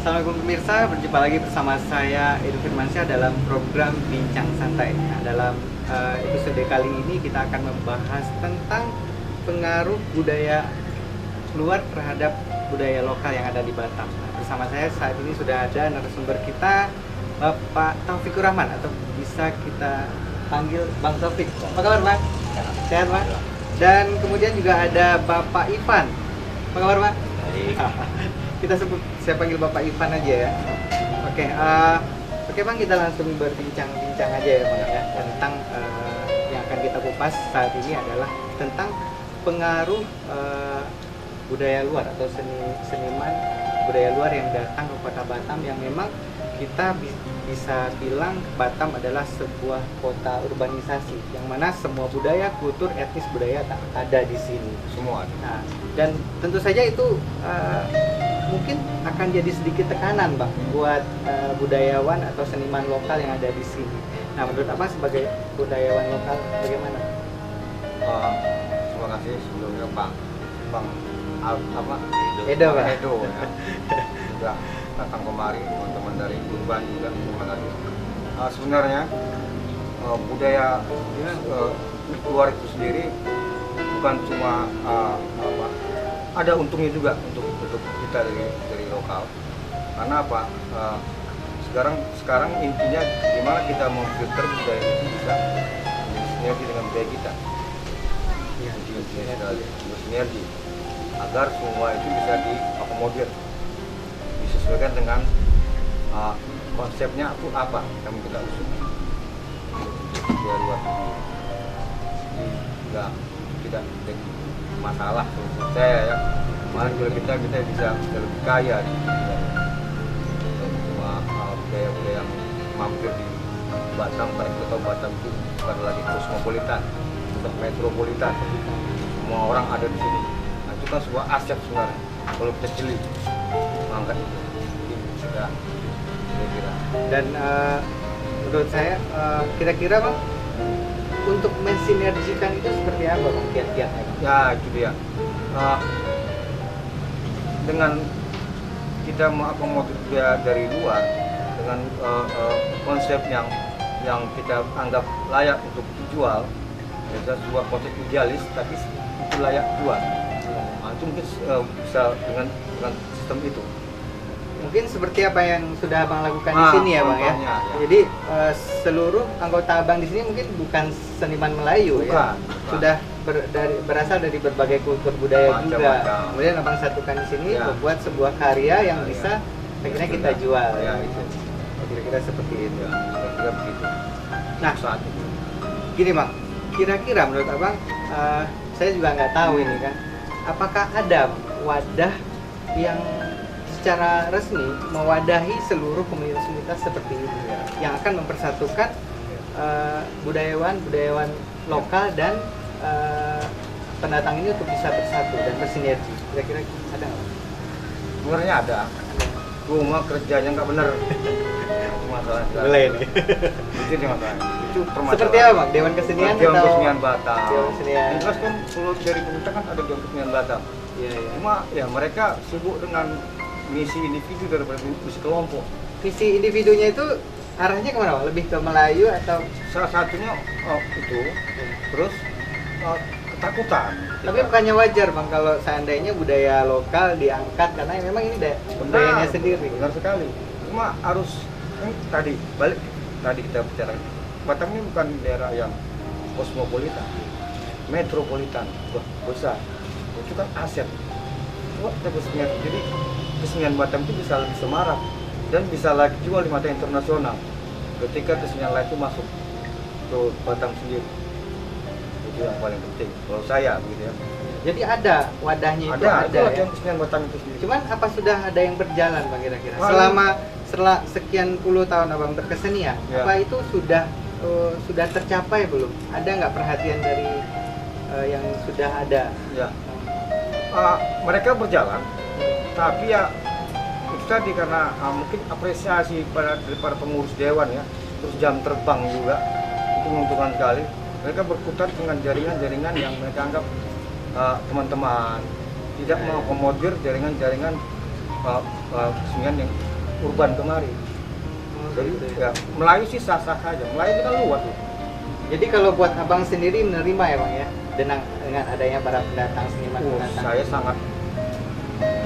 Assalamualaikum pemirsa, berjumpa lagi bersama saya Edu Firmansyah dalam program Bincang Santai. Nah, dalam episode kali ini kita akan membahas tentang pengaruh budaya luar terhadap budaya lokal yang ada di Batam. Nah, bersama saya saat ini sudah ada narasumber kita, Bapak Taufikur Rahman, atau bisa kita panggil Bang Taufik. Apa kabar Bang? Sehat Bang? Dan kemudian juga ada Bapak Ivan. Apa kabar Bang? Baik. Saya panggil Bapak Ivan aja ya. Oke Bang, kita langsung berbincang-bincang aja ya Bang ya, tentang yang akan kita kupas saat ini adalah tentang pengaruh budaya luar atau seniman budaya luar yang datang ke Kota Batam, yang memang kita bisa bilang Batam adalah sebuah kota urbanisasi yang mana semua budaya, kultur, etnis, budaya ada di sini Semua. Nah, dan tentu saja itu mungkin akan jadi sedikit tekanan Bang buat budayawan atau seniman lokal yang ada di sini. Nah, menurut Abang sebagai budayawan lokal bagaimana? Terima kasih sebelumnya Bang Edo, Pak. Edo ya. Juga datang kemari, teman-teman dari Urban juga terima kasih. Sebenarnya budaya luar itu sendiri bukan cuma ada untungnya juga untuk kita dari lokal. Karena apa? Sekarang intinya gimana kita memfilter budaya itu bisa sinergi dengan budaya kita. Iya, Sinergi agar semua itu bisa diakomodir, disesuaikan dengan konsepnya itu apa yang kita usung budaya luar. Jadi tidak jadi masalah menurut saya ya. Malah kalau kita bisa lebih kaya di semua budaya-budaya yang mampir di Batam. Baik kita tahu Batam itu bukan lagi kosmopolitan, sudah metropolitan. Semua orang ada di sini. Nah, itu kan sebuah aset sebenarnya. Kalau kita jeli mengangkat itu, sudah kira-kira. Dan menurut saya kira-kira Bang, untuk mensinergikan itu seperti apa Bang kiat-kiatnya Bang? Ya itu dia. Dengan kita mengakomodir budaya dari luar dengan konsep yang kita anggap layak untuk dijual, itu sebuah konsep idealis tapi itu layak jual. Nah, itu mungkin bisa dengan sistem itu. Mungkin seperti apa yang sudah Abang lakukan di sini ya Bang ya. Ya. Jadi seluruh anggota Abang di sini mungkin bukan seniman Melayu ya. Bukan. Sudah berasal dari berbagai kultur budaya juga. Macam-macam. Kemudian Abang satukan di sini Ya. membuat sebuah karya yang Ya. bisa akhirnya kita jual. Ya, gitu. Kira-kira seperti itu. Ya, kira-kira begitu. Nah, Saat itu. gini Bang, kira-kira menurut Abang, saya juga nggak tahu ini kan, apakah ada wadah yang secara resmi mewadahi seluruh komunitas seperti ini yang akan mempersatukan budayawan lokal dan pendatang ini untuk bisa bersatu dan bersinergi? Kira-kira ada nggak Bang? Sebenarnya ada. Cuma kerjanya nggak benar. Itu masalah. Boleh ini. Itu dia masalahnya. Itu permasalahan. Seperti apa Bang? Dewan Kesenian Dewan atau? Kesenian Batam. Dewan Kesenian. Yang jelas kan kalau dari pemerintah kan ada Dewan Kesenian Batam. Iya, iya. Cuma ya mereka sibuk dengan misi individu daripada misi kelompok. Visi individunya itu arahnya kemana Bang? Lebih ke Melayu atau? Salah satunya itu, terus ketakutan. Tapi bukannya wajar Bang kalau seandainya budaya lokal diangkat, karena memang ini budayanya sendiri. Benar sekali. Cuma harus tadi kita bicara, Batam ini bukan daerah yang kosmopolitan, metropolitan, besar. Itu kan aset. Kesenian. Jadi kesenian Batam itu bisa lebih semarak dan bisa lagi jual di mata internasional ketika kesenian lain itu masuk ke Batam sendiri. Itu yang paling penting kalau saya begitu ya. Jadi ada wadahnya itu ada ada ya. yang kesenian Batam itu sendiri. Cuman apa sudah ada yang berjalan Bang kira-kira? Wah, Setelah sekian puluh tahun Abang berkesenian, Ya. apa itu sudah tercapai belum? Ada nggak perhatian dari yang sudah ada? Ya. Mereka berjalan, tapi ya itu tadi karena mungkin apresiasi dari para pengurus dewan ya, terus jam terbang juga itu menguntungkan sekali. Mereka berkutat dengan jaringan-jaringan yang mereka anggap teman-teman, tidak mengakomodir jaringan-jaringan kesenian yang urban kemari. Jadi ya Melayu sih sah-sah saja. Melayu itu kan luas tuh. Jadi kalau buat abang sendiri menerima ya bang ya dengan adanya para pendatang seniman pendatang. Saya sangat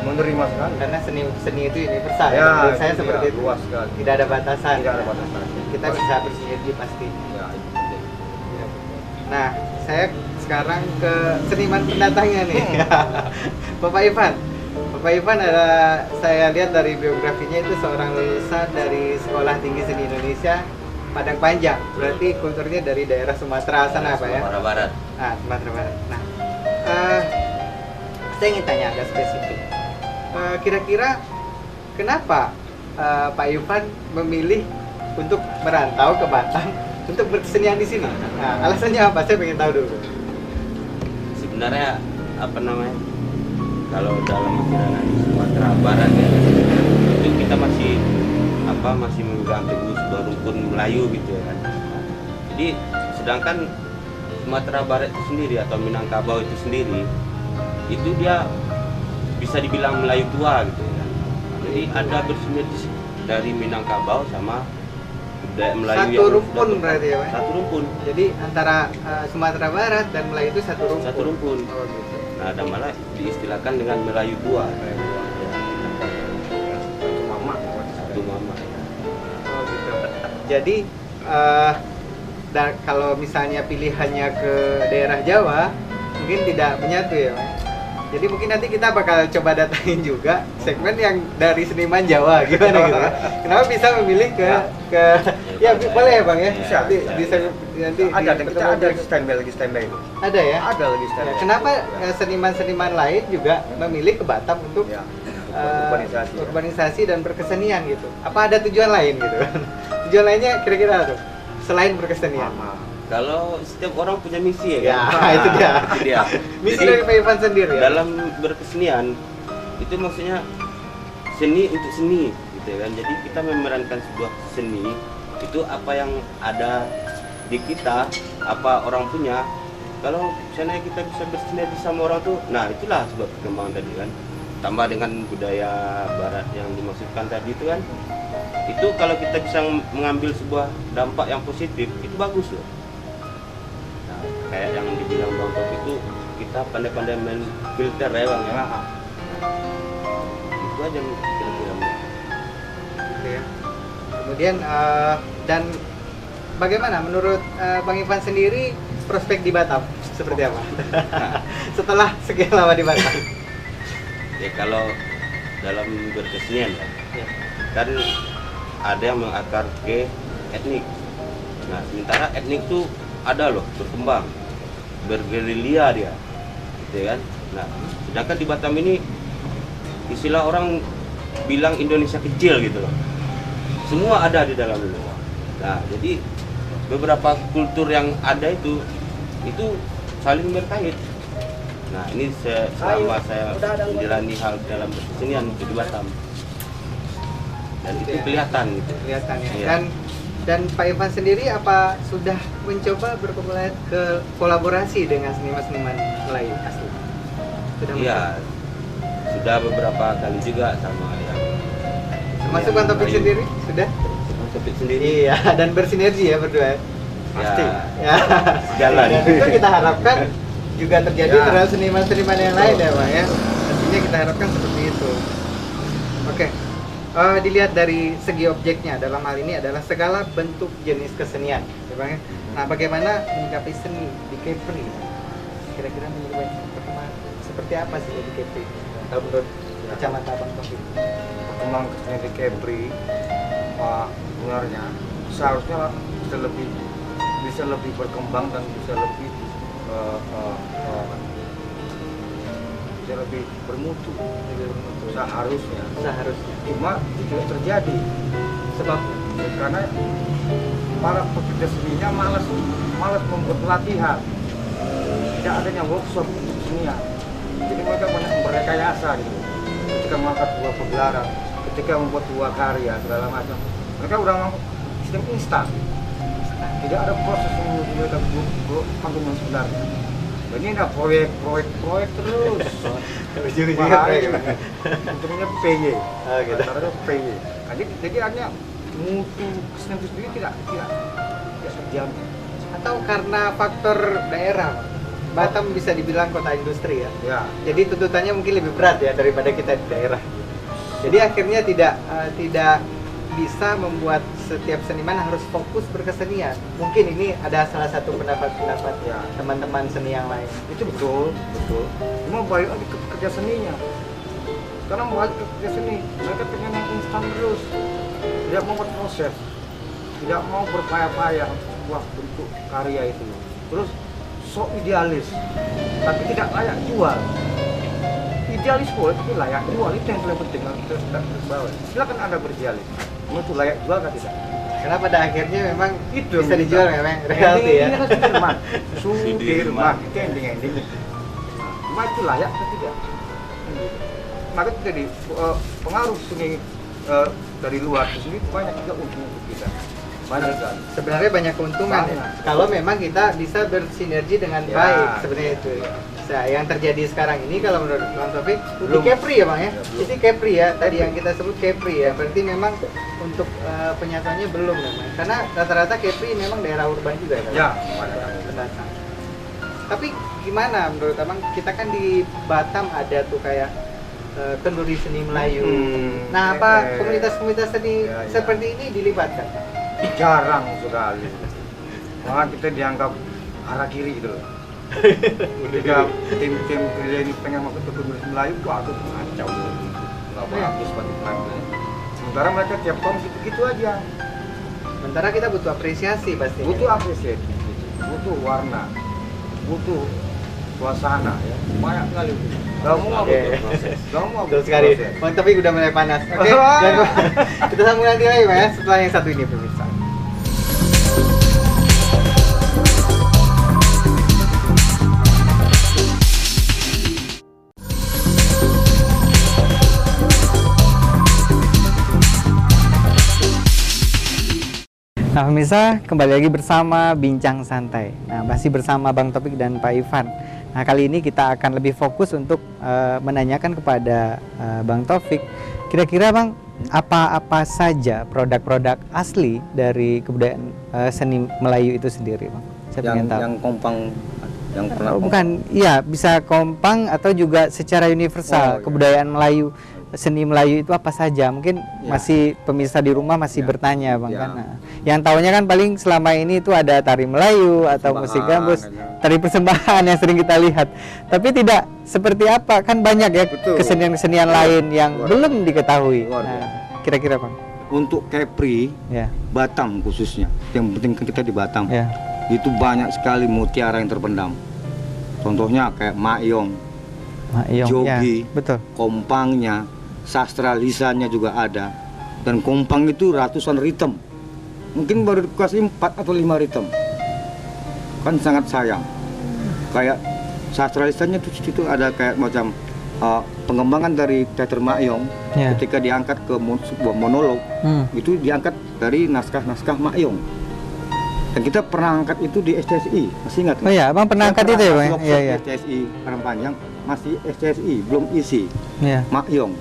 menerima sekali. Karena seni itu universal. Ya, Menurut saya itu seperti ya, itu. luas sekali. Tidak ada batasan. Tidak ada batasan. Kita bisa bersinergi pasti. Ya, Nah, saya sekarang ke seniman pendatangnya nih. Bapak Ivan. Bapak Ivan ada, saya lihat dari biografinya itu seorang lulusan dari Sekolah Tinggi Seni Indonesia Padang Panjang. Berarti kulturnya dari daerah Sumatera sana Pak ya? Sumatera Barat. Ah, Sumatera Barat. Nah, saya ingin tanya agak spesifik. Kira-kira kenapa Pak Ivan memilih untuk merantau ke Batam untuk berkesenian di sini? Nah, alasannya apa? Saya pengen tahu dulu. Sebenarnya apa namanya? Kalau dalam masyarakat di Sumatera Barat ya, itu kita masih memegang teguh sebuah rukun Melayu gitu ya kan. Jadi sedangkan Sumatera Barat itu sendiri atau Minangkabau itu sendiri, itu dia bisa dibilang Melayu tua gitu ya. Jadi ada bersinergi dari Minangkabau sama budaya Melayu Satu yang rumpun sudah berarti ya Pak? satu rumpun. Jadi antara Sumatera Barat dan Melayu itu satu rumpun? Satu rumpun. Oh gitu. Nah, ada malah diistilahkan dengan Melayu tua. Ya, itu mama. satu mama. Oh gitu. Jadi kalau misalnya pilihannya ke daerah Jawa mungkin tidak menyatu ya Pak? Jadi mungkin nanti kita bakal coba datangin juga segmen yang dari seniman Jawa gimana gitu ya. Kenapa bisa memilih ke ya boleh ya Bang ya? Bisa, Nanti Ada di kita ada lagi standby itu. Ada ya? Ada lagi Ya, standby. kenapa seniman-seniman lain juga memilih ke Batam untuk Ya, urbanisasi, urbanisasi. dan berkesenian gitu? Apa ada tujuan lain gitu? Tujuan lainnya kira-kira tuh selain berkesenian? Kalau setiap orang punya misi ya Ya, kan? itu dia. Itu dia. Misi Jadi, dari Pak Ivan sendiri ya? dalam berkesenian itu maksudnya seni untuk seni gitu ya kan. Jadi kita memerankan sebuah seni itu apa yang ada di kita, apa orang punya. Kalau misalnya kita bisa bersinergi sama orang tuh, nah itulah sebab perkembangan tadi kan. Tambah dengan budaya barat yang dimaksudkan tadi itu kan. Itu kalau kita bisa mengambil sebuah dampak yang positif, itu bagus loh. Nah, kayak yang dibilang Bang Top itu kita pandai-pandai main filter ya Bang ya. Itu aja kira-kira. Gitu ya. Kemudian dan bagaimana menurut Bang Ivan sendiri prospek di Batam seperti apa? Setelah sekian lama di Batam. Ya kalau dalam berkesenian Ya. kan ada yang mengakar ke etnik. Nah sementara etnik tuh ada loh berkembang, bergerilya dia, gitu kan. Nah sedangkan di Batam ini istilah orang bilang Indonesia kecil gitu loh. Semua ada di dalam itu. Nah jadi beberapa kultur yang ada itu saling berkait. Nah ini selama saya menjalani hal dalam berkesenian di Batam dan itu kelihatan gitu. Kelihatan ya. Iya. Dan Pak Ivan sendiri apa sudah mencoba berkolaborasi dengan seniman-seniman Melayu asli? Sudah Iya, sudah beberapa kali juga sama yang Termasuk Bang Topik Melayu. sendiri sudah? Bang Topik sendiri. Iya, dan bersinergi ya berdua. Pasti. Ya, Ya. jalan. Dan itu kita harapkan juga terjadi Ya. terhadap seniman-seniman yang lain ya, Bang ya. Pastinya kita harapkan seperti itu. Oke. Dilihat dari segi objeknya, dalam hal ini adalah segala bentuk jenis kesenian, ya Bang ya. Nah, bagaimana menyikapi seni di Kepri? Kira-kira menurut perkembangan seperti apa sih di Kepri? Kalau menurut kacamata Bang Topik? Perkembangan kesenian di Kepri, sebenarnya seharusnya bisa lebih berkembang dan bisa lebih bermutu. Seharusnya. Cuma itu tidak terjadi. Sebab Karena para pekerja seninya malas membuat pelatihan. Tidak adanya workshop untuk kesenian. Jadi mereka banyak berrekayasa gitu. Ketika mengangkat sebuah pegelaran, ketika membuat sebuah karya segala macam, mereka udah sistem instan. Tidak ada proses yang menuju mereka panggung yang sebenarnya. Ini nggak proyek terus. Ujung-ujungnya Bahaya. proyek. Untungnya PY. Gitu. Rata-rata PY. Jadi hanya mutu kesenian itu sendiri tidak terjamin. Atau karena faktor daerah, Batam bisa dibilang kota industri ya. Ya. Jadi tuntutannya mungkin lebih berat ya daripada kita di daerah. Jadi akhirnya tidak bisa membuat setiap seniman harus fokus berkesenian. Mungkin ini ada salah satu pendapat Ya. teman-teman seni yang lain. Itu betul. Cuma balik lagi ke kerja seninya. Karena balik ke kerja seni, mereka pengen yang instan terus. Tidak mau berproses, tidak mau berpayah-payah sebuah bentuk karya itu. Terus sok idealis, tapi tidak layak jual. Idealis boleh, tapi layak jual itu yang paling penting. Kita sudah berbawah. Silakan Anda beridealis. Cuma itu layak jual kan tidak? Karena pada akhirnya memang Itu bisa dijual memang reality ya. Ini kan Sudirman. Sudirman itu ending. Cuma itu layak atau tidak? Maka itu jadi pengaruh seni dari luar ke sini banyak juga untung untuk kita. Banyak sekali. Sebenarnya banyak keuntungan ya. Banyak. Kalau memang kita bisa bersinergi dengan Ya, baik sebenarnya ya, itu. ya. Nah, yang terjadi sekarang ini kalau menurut Bang Taufik, di Belum. Kepri ya Bang ya? Ya, belum. Ini Kepri ya, tadi yang kita sebut Kepri ya. Berarti memang untuk penyatuannya belum memang. Karena rata-rata Kepri memang daerah urban juga ya. Bang? Ya, banyak. Pendatang. Tapi gimana menurut Abang? Kita kan di Batam ada tuh kayak kenduri seni Melayu. Nah, apa komunitas-komunitas seni Ya, ya. seperti ini dilibatkan? Jarang sekali. Malah kita dianggap arah kiri gitu loh. Ketika tim-tim gerilya ini pengen masuk ke komunitas Melayu, waduh kacau. Nggak bagus bagi mereka. Sementara mereka tiap tahun gitu-gitu aja. Sementara kita butuh apresiasi pasti. Butuh apresiasi, butuh warna, butuh suasana ya. Banyak sekali. Kamu mau Oke. butuh proses. Kamu mau Betul butuh sekali. proses. Bang Taufik udah mulai panas. Oke. Dan kita sambung nanti lagi Bang ya setelah yang satu ini pemirsa. Nah pemirsa, kembali lagi bersama Bincang Santai. Nah masih bersama Bang Taufik dan Pak Ivan. Nah kali ini kita akan lebih fokus untuk menanyakan kepada Bang Taufik, kira-kira Bang, apa-apa saja produk-produk asli dari kebudayaan seni Melayu itu sendiri Bang? Saya pengen tahu. Yang kompang, yang pernah Bukan, iya bisa kompang atau juga secara universal Oh, iya. kebudayaan Melayu, seni Melayu itu apa saja? Mungkin Ya. masih pemirsa di rumah masih Ya. bertanya Bang Ya. kan. Nah, yang tahunya kan paling selama ini itu ada tari Melayu atau musik gambus, Persembahan, tari persembahan yang sering kita lihat. Tapi tidak seperti apa, kan banyak ya Betul. kesenian-kesenian lain yang Luar belum diketahui. Luar Nah, biasa. kira-kira Bang. Untuk Kepri, Ya, Batam khususnya, yang penting kan kita di Batam, ya. itu banyak sekali mutiara yang terpendam. Contohnya kayak Mayong, Mayong, Jogi. ya, betul. kompangnya, sastra lisannya juga ada. Dan kompang itu ratusan ritem. Mungkin baru dikasih 4 atau 5 ritem. Kan sangat sayang. Kayak sastra lisannya itu ada kayak macam pengembangan dari teater Mayong. Ya. Ketika diangkat ke sebuah monolog, itu diangkat dari naskah-naskah Mayong. Dan kita pernah angkat itu di SCSI, masih ingat? Oh iya, Abang pernah angkat itu ya Bang? Iya, iya. SCSI Padang masih SCSI, belum isi Iya. Mayong.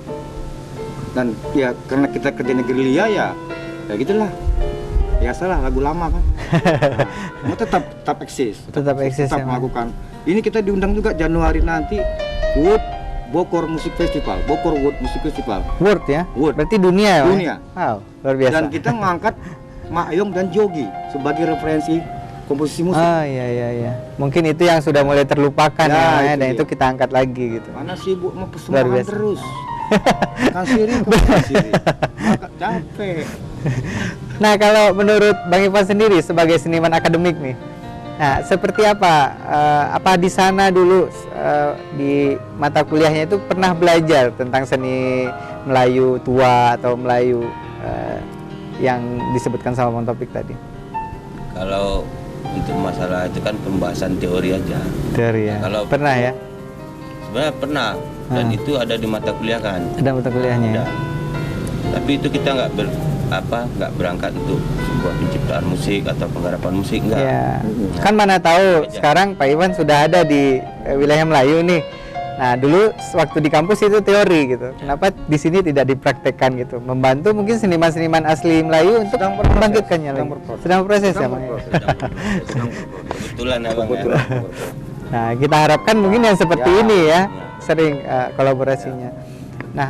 Dan ya karena kita kerja negeri ya gitulah. Biasalah lagu lama kan. Nah, tetap eksis. Tetap eksis Tetap ya, Bang. melakukan. Ini kita diundang juga Januari nanti Wood Bogor Music Festival, Bogor Wood Music Festival. World ya? World. Berarti dunia ya Bang? Dunia. Wow, luar biasa. Dan kita mengangkat Mayong dan Jogi sebagai referensi komposisi musik. Oh iya. Mungkin itu yang sudah mulai terlupakan Ya, ya, itu dan dia. itu kita angkat lagi gitu. Mana sibuk mau Luar persembahan biasa. terus. Kan siri kemana siri. Maka capek. Nah kalau menurut Bang Ivan sendiri sebagai seniman akademik nih, nah seperti apa? Apa di sana dulu di mata kuliahnya itu pernah belajar tentang seni Melayu tua atau Melayu yang disebutkan sama Bang Taufik tadi? Kalau untuk masalah itu kan pembahasan teori aja. Dari ya. Kalau- Pernah ya? Sebenarnya pernah dan Ah. itu ada di mata kuliah kan. Ada mata kuliahnya. Ada. Ya? Tapi itu kita nggak berangkat untuk sebuah penciptaan musik atau penggarapan musik, enggak. Ya. Kan mana tahu Aja. sekarang Pak Iwan sudah ada di wilayah Melayu nih. Nah, dulu waktu di kampus itu teori gitu. Kenapa di sini tidak dipraktekkan gitu? Membantu mungkin seniman-seniman asli Melayu untuk Sedang berproses. membangkitkannya lagi. Sedang berproses ya, Bang. Kebetulan abang ya. Nah, kita harapkan mungkin yang seperti Ya. ini ya, sering kolaborasinya. Nah,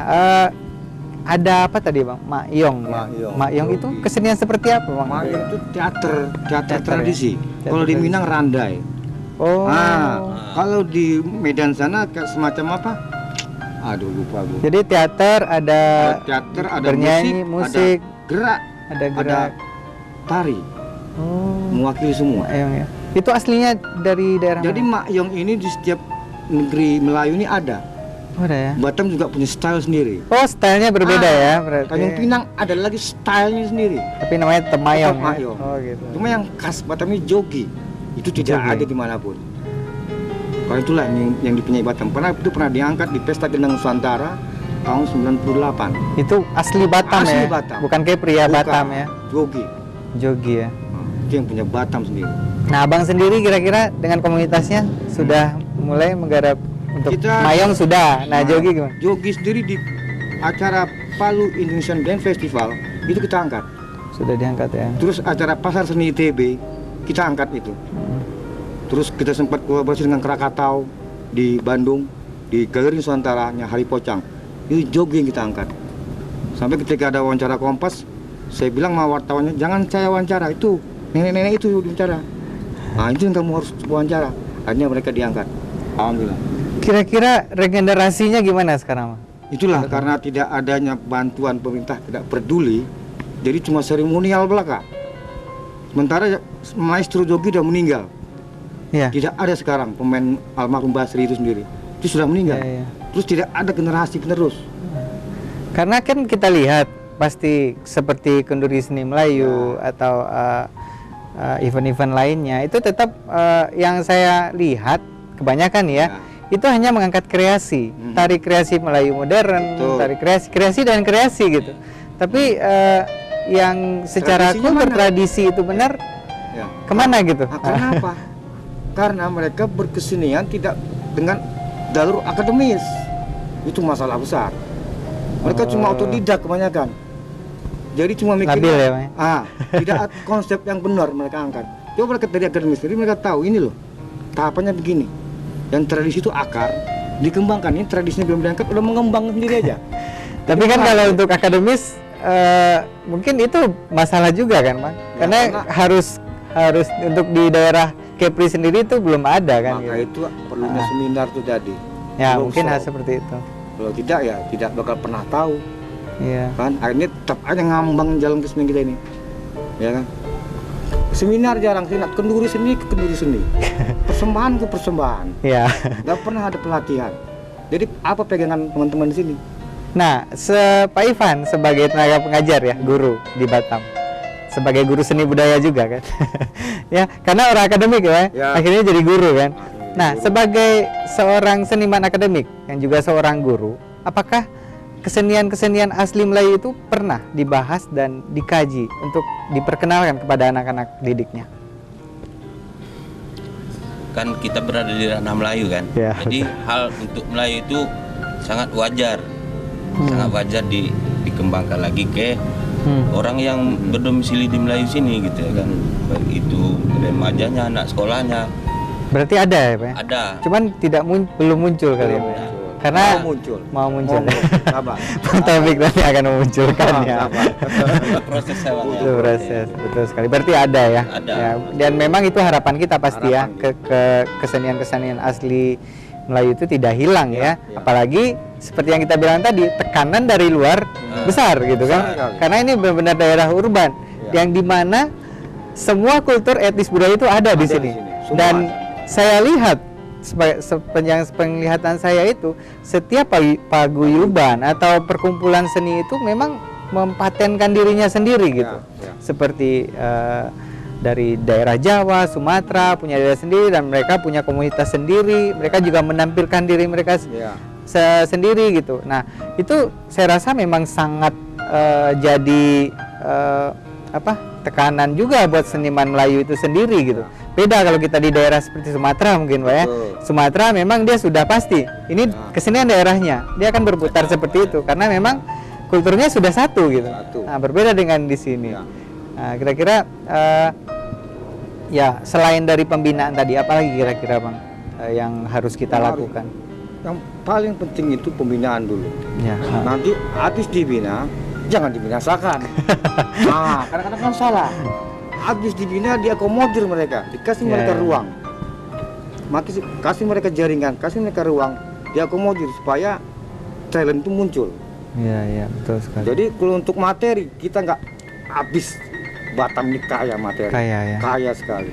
ada apa tadi, Bang? Makyong. Ya? Makyong. Makyong itu kesenian seperti apa, Bang? Makyong itu teater Teater tradisi. ya? Kalau di Teater Minang randai. Oh. Kalau di Medan sana kayak semacam apa? Aduh lupa Bu. Jadi teater ada Teater, ada bernyanyi, musik, ada gerak, ada gerak. tari, Oh. mewakili semua. Makyong ya. Itu aslinya dari daerah Jadi mana? Makyong ini di setiap negeri Melayu ini ada. Oh, ada ya. Batam juga punya style sendiri. Oh, stylenya berbeda ya berarti. Tanjung Pinang ada lagi stylenya sendiri. Tapi namanya tetap Mayong. Tetap Ya? Mayong. Oh, gitu. Cuma yang khas Batam ini jogi. Itu tidak Jogi. ada dimanapun. Kalau itulah yang dipunyai Batam. Pernah diangkat di Pesta Gendang Nusantara tahun 98. Itu asli Batam Asli ya. Batam. Bukan Kepri ya, Bukan. Batam ya. Jogi. Jogi ya. Itu yang punya Batam sendiri. Nah, Abang sendiri kira-kira dengan komunitasnya sudah mulai menggarap untuk Mayong sudah. Nah, Jogi gimana? Jogi sendiri di acara Palu Indonesian Dance Festival itu kita angkat. Sudah diangkat ya. Terus acara Pasar Seni ITB kita angkat itu. Terus kita sempat kolaborasi dengan Krakatau di Bandung, di Galeri Nusantara-nya Hari Pocang. Itu jogi yang kita angkat. Sampai ketika ada wawancara Kompas, saya bilang sama wartawannya, jangan saya wawancara, itu nenek-nenek itu diwawancara. Nah itu yang kamu harus wawancara. Akhirnya mereka diangkat. Alhamdulillah. Kira-kira regenerasinya gimana sekarang, Bang? Itulah karena tidak adanya bantuan pemerintah, tidak peduli, jadi cuma seremonial belaka. Sementara maestro jogi sudah meninggal. Iya. Tidak ada sekarang pemain almarhum Basri itu sendiri. Itu sudah meninggal. Iya, iya. Terus tidak ada generasi penerus. Karena kan kita lihat pasti seperti kenduri seni Melayu atau event-event lainnya itu tetap yang saya lihat kebanyakan ya, itu hanya mengangkat kreasi, tari kreasi Melayu modern, Betul. tari kreasi dan kreasi gitu. Tapi yang secara Tradisinya kultur mana? tradisi itu benar Ya. kemana gitu? Nah, kenapa? Karena mereka berkesenian tidak dengan jalur akademis. Itu masalah besar. Mereka cuma otodidak kebanyakan. Jadi cuma mikir Labil ya, Pak? Tidak ada konsep yang benar mereka angkat. Coba mereka dari akademis, jadi mereka tahu ini loh tahapannya begini. Dan tradisi itu akar dikembangkan. Ini tradisinya belum diangkat, udah mengembang sendiri aja. Tapi kan kalau untuk akademis mungkin itu masalah juga kan, Bang? Karena harus untuk di daerah Kepri sendiri itu belum ada kan. Maka Gitu. itu perlunya seminar itu jadi. Ya Workshop. mungkin seperti itu. Kalau tidak ya tidak bakal pernah tahu. Iya. Kan akhirnya tetap aja ngambang jalan kesenian kita ini, ya kan. Seminar jarang, kenduri seni ke kenduri seni, persembahan ke persembahan, Iya. nggak pernah ada pelatihan. Jadi apa pegangan teman-teman di sini? Nah, Pak Ivan sebagai tenaga pengajar ya, guru di Batam, sebagai guru seni budaya juga kan, ya karena orang akademik ya, Ya. akhirnya jadi guru kan. Nah, sebagai seorang seniman akademik yang juga seorang guru, apakah kesenian-kesenian asli Melayu itu pernah dibahas dan dikaji untuk diperkenalkan kepada anak-anak didiknya? Kan kita berada di ranah Melayu kan, Ya. jadi hal untuk Melayu itu sangat wajar, sangat wajar dikembangkan lagi ke orang yang berdomisili di Melayu sini gitu ya kan, baik itu remajanya, anak sekolahnya. Berarti ada ya, Pak? Ada. Cuman belum muncul kali ya, Pak? Belum. Karena mau muncul. Sabar. Bang Taufik nanti akan memunculkan ya. Proses saya, Bang, ya. Itu proses, betul sekali. Berarti ada ya. Ada. Ya, dan memang itu harapan kita pasti Harapan ya ke kesenian-kesenian asli Melayu itu tidak hilang ya. Apalagi seperti yang kita bilang tadi, tekanan dari luar besar gitu kan. sekali. Karena ini benar-benar daerah urban yang dimana semua kultur etnis budaya itu ada di sini. Semua Dan ada. saya lihat sepanjang penglihatan saya itu setiap paguyuban atau perkumpulan seni itu memang mempatenkan dirinya sendiri gitu. Ya. Seperti dari daerah Jawa, Sumatera punya daerah sendiri dan mereka punya komunitas sendiri. Mereka juga menampilkan diri mereka Ya. sendiri gitu. Nah, itu saya rasa memang sangat jadi tekanan juga buat seniman Melayu itu sendiri gitu. Beda kalau kita di daerah seperti Sumatera mungkin Pak ya. Sumatera memang dia sudah pasti ini kesenian daerahnya, dia akan berputar seperti itu karena memang kulturnya sudah satu gitu. Nah, berbeda dengan di sini. Nah, kira-kira ya selain dari pembinaan tadi, apalagi kira-kira Bang yang harus kita lakukan? Yang paling penting itu pembinaan dulu. Ya. Nanti habis dibina, jangan dibinasakan. Nah, kadang-kadang kan salah. Habis dibina diakomodir mereka, dikasih mereka ruang. Kasih mereka jaringan, kasih mereka ruang, diakomodir supaya talent itu muncul. Iya, betul sekali. Jadi kalau untuk materi kita nggak habis. Batam ini kaya materi, kaya sekali.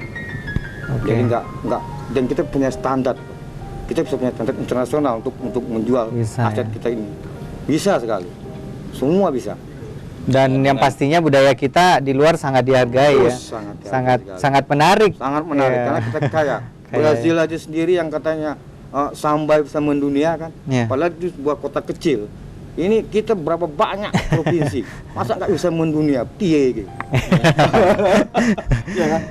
Jadi nggak dan kita punya standar, kita bisa punya standar internasional untuk menjual aset kita ini. Bisa sekali, semua bisa. Dan yang pastinya budaya kita di luar sangat dihargai ya, sangat menarik. Sangat menarik karena kita kaya. Brazil aja sendiri yang katanya sambai bisa mendunia kan, padahal itu sebuah kota kecil. Ini kita berapa banyak provinsi, masa nggak bisa mendunia? Piye gitu. Ya kan?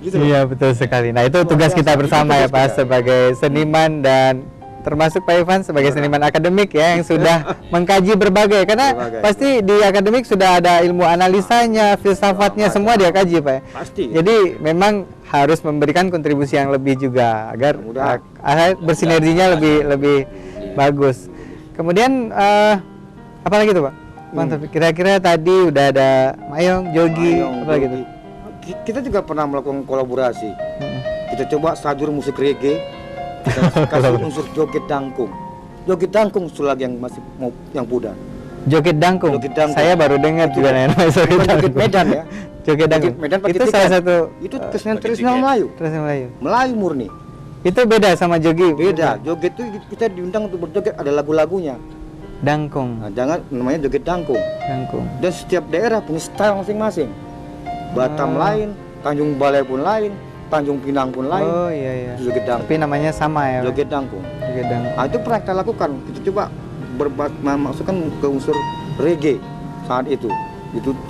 Gitu iya betul sekali. Nah itu tugas kita bersama ya Pak sebagai seniman dan termasuk Pak Ivan sebagai seniman akademik ya yang sudah mengkaji berbagai karena pasti di akademik sudah ada ilmu analisanya, filsafatnya semua dia kaji Pak. Pasti. Jadi memang harus memberikan kontribusi yang lebih juga agar bersinerginya lebih bagus. Kemudian apalagi tuh Pak? Bang, kira-kira tadi udah ada Mayong, Jogi, apa gitu? Kita juga pernah melakukan kolaborasi. Kita coba sadur musik reggae, kita kasih unsur joget dangkung. Joget dangkung lagi yang masih mau yang pudar. Joget dangkung. Saya baru dengar juga namanya joget Medan ya. Joget dangkung. Medan itu salah satu. Itu kesenian tradisional Melayu. Melayu murni. Itu beda sama jogi. Beda. Joget itu kita diundang untuk berjoget, ada lagu-lagunya. Dangkung. Nah, namanya joget dangkung. Dan setiap daerah punya style masing-masing. Batam lain, Tanjung Balai pun lain, Tanjung Pinang pun lain. Oh iya. Joget dangkung. Tapi namanya sama ya. Joget dangkung. Nah, itu pernah kita lakukan. Kita coba masukkan ke unsur reggae saat itu.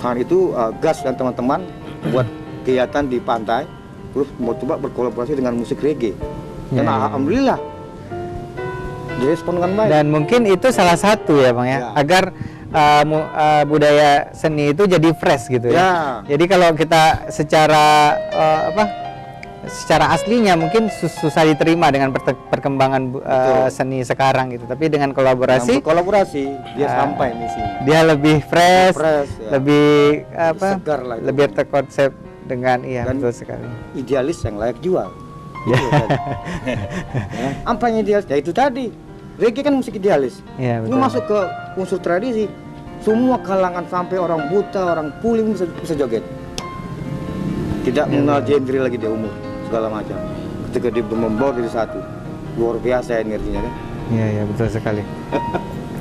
Saat itu Gas dan teman-teman buat kegiatan di pantai, terus mau coba berkolaborasi dengan musik reggae. Dan alhamdulillah direspon dengan baik. Dan mungkin itu salah satu ya Bang ya, agar budaya seni itu jadi fresh gitu ya. Jadi kalau kita secara secara aslinya mungkin susah diterima dengan perkembangan seni sekarang gitu. Tapi dengan kolaborasi dia sampai misinya. Dia lebih fresh lebih segar lah, lebih terkonsep dengan dan betul sekali. Idealis yang layak jual. Ampanya idealis, ya itu tadi. Reggae kan musik idealis. Ini masuk ke unsur tradisi. Semua kalangan sampai orang buta, orang tuli bisa joget. Tidak mengenal genre lagi dia umur segala macam. Ketika dia membawa diri satu, luar biasa energinya kan. Iya betul sekali.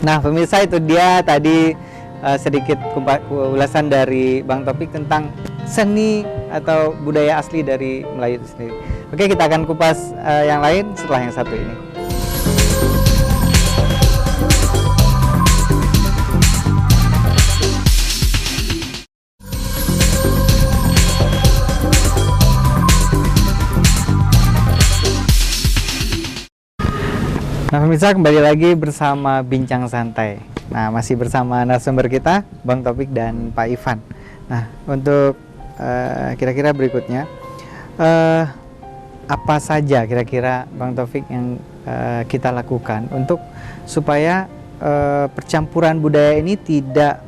Nah pemirsa itu dia tadi sedikit ulasan dari Bang Taufik tentang seni atau budaya asli dari Melayu itu sendiri. Oke, kita akan kupas yang lain setelah yang satu ini. Nah pemirsa, kembali lagi bersama Bincang Santai. Nah masih bersama narasumber kita Bang Taufik dan Pak Ivan. Nah untuk kira-kira berikutnya apa saja kira-kira Bang Taufik yang kita lakukan untuk supaya percampuran budaya ini tidak